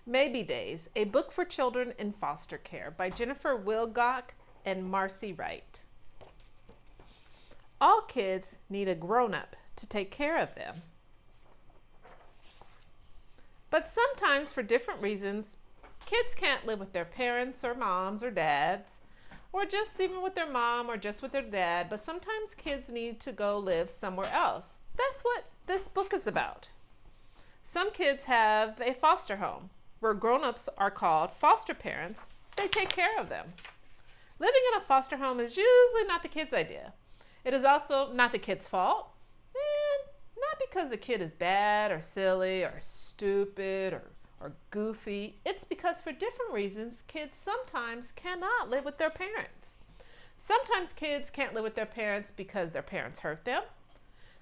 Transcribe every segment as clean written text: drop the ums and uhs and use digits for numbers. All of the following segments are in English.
Maybe Days, a book for children in foster care by Jennifer Wilgock and Marcy Wright. All kids need a grown-up to take care of them. But sometimes, for different reasons, kids can't live with their parents or moms or dads, or just even with their mom or just with their dad, but sometimes kids need to go live somewhere else. That's what this book is about. Some kids have a foster home where grown-ups are called foster parents. They take care of them. Living in a foster home is usually not the kid's idea. It is also not the kid's fault, and not because the kid is bad or silly or stupid or goofy. It's because for different reasons, kids sometimes cannot live with their parents. Sometimes kids can't live with their parents because their parents hurt them.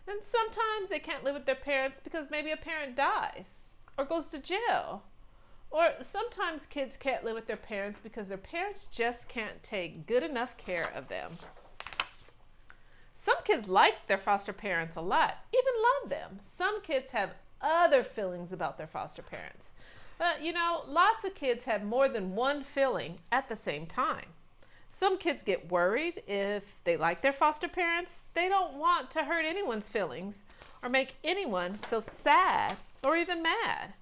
And sometimes they can't live with their parents because maybe a parent dies or goes to jail. Or sometimes kids can't live with their parents because their parents just can't take good enough care of them. Some kids like their foster parents a lot, even love them. Some kids have other feelings about their foster parents. But lots of kids have more than one feeling at the same time. Some kids get worried if they like their foster parents. They don't want to hurt anyone's feelings or make anyone feel sad or even mad.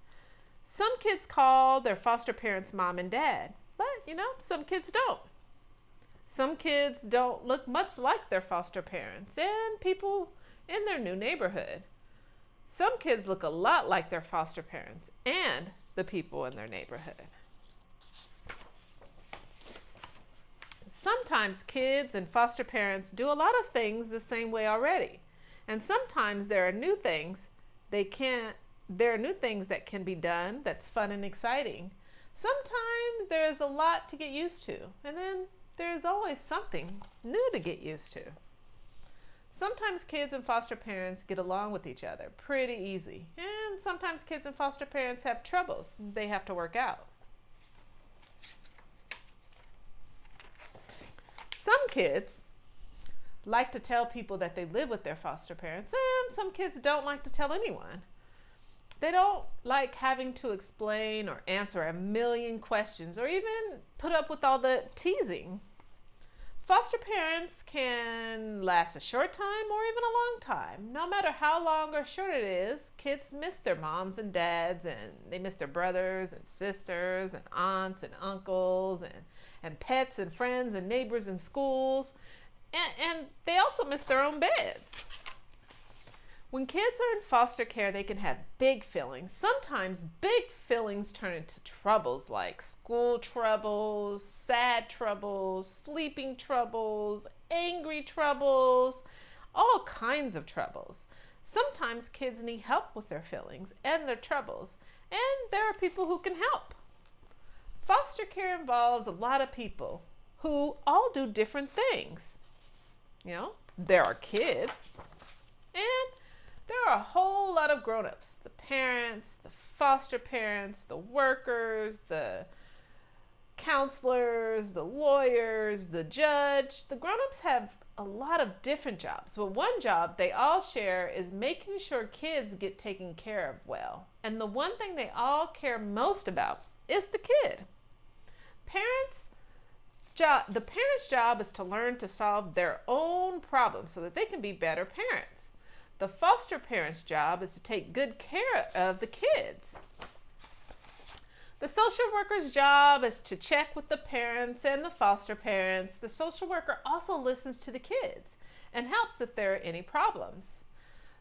Some kids call their foster parents mom and dad, but some kids don't. Some kids don't look much like their foster parents and people in their new neighborhood. Some kids look a lot like their foster parents and the people in their neighborhood. Sometimes kids and foster parents do a lot of things the same way already. And sometimes there are new things that can be done that's fun and exciting. Sometimes there's a lot to get used to, and then there's always something new to get used to. Sometimes kids and foster parents get along with each other pretty easy, and sometimes kids and foster parents have troubles they have to work out. Some kids like to tell people that they live with their foster parents, and some kids don't like to tell anyone. They don't like having to explain or answer a million questions or even put up with all the teasing. Foster parents can last a short time or even a long time. No matter how long or short it is, kids miss their moms and dads, and they miss their brothers and sisters and aunts and uncles and pets and friends and neighbors and schools. And they also miss their own beds. When kids are in foster care, they can have big feelings. Sometimes big feelings turn into troubles like school troubles, sad troubles, sleeping troubles, angry troubles, all kinds of troubles. Sometimes kids need help with their feelings and their troubles, and there are people who can help. Foster care involves a lot of people who all do different things. There are kids, and there are a whole lot of grown-ups, the parents, the foster parents, the workers, the counselors, the lawyers, the judge. The grown-ups have a lot of different jobs, but one job they all share is making sure kids get taken care of well. And the one thing they all care most about is the kid. The parents' job is to learn to solve their own problems so that they can be better parents. The foster parents' job is to take good care of the kids. The social worker's job is to check with the parents and the foster parents. The social worker also listens to the kids and helps if there are any problems.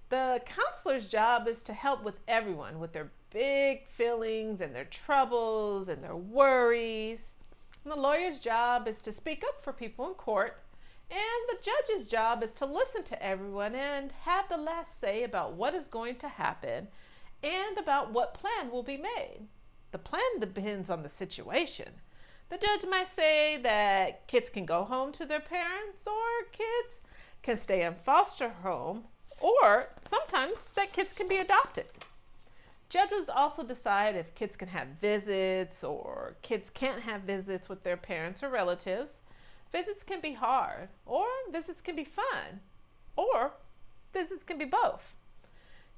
The counselor's job is to help with everyone with their big feelings and their troubles and their worries. And the lawyer's job is to speak up for people in court. And the judge's job is to listen to everyone and have the last say about what is going to happen and about what plan will be made. The plan depends on the situation. The judge might say that kids can go home to their parents, or kids can stay in foster home, or sometimes that kids can be adopted. Judges also decide if kids can have visits or kids can't have visits with their parents or relatives. Visits can be hard, or visits can be fun, or visits can be both.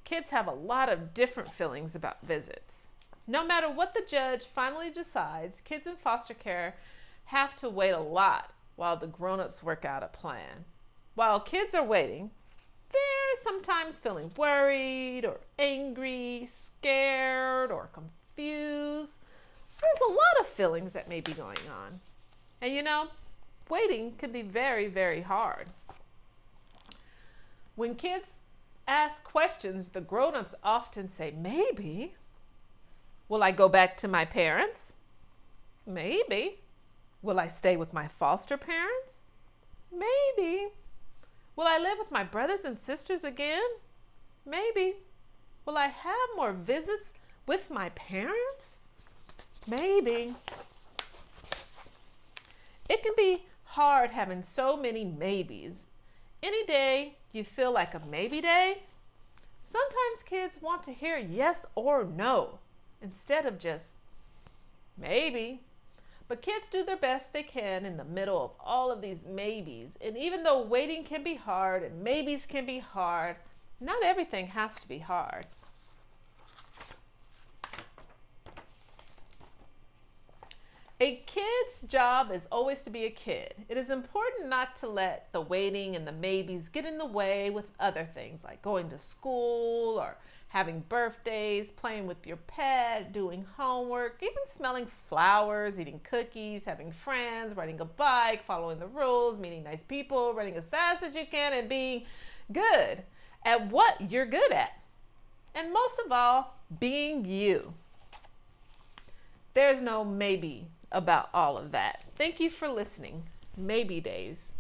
Kids have a lot of different feelings about visits. No matter what the judge finally decides, kids in foster care have to wait a lot while the grown-ups work out a plan. While kids are waiting, they're sometimes feeling worried or angry, scared or confused. There's a lot of feelings that may be going on. And waiting can be very, very hard. When kids ask questions, the grown-ups often say, maybe. Will I go back to my parents? Maybe. Will I stay with my foster parents? Maybe. Will I live with my brothers and sisters again? Maybe. Will I have more visits with my parents? Maybe. It can be hard having so many maybes. Any day you feel like a maybe day? Sometimes kids want to hear yes or no instead of just maybe. But kids do their best they can in the middle of all of these maybes. And even though waiting can be hard and maybes can be hard, not everything has to be hard. A kid's job is always to be a kid. It is important not to let the waiting and the maybes get in the way with other things like going to school or having birthdays, playing with your pet, doing homework, even smelling flowers, eating cookies, having friends, riding a bike, following the rules, meeting nice people, running as fast as you can, and being good at what you're good at. And most of all, being you. There's no maybe about all of that. Thank you for listening. Maybe days.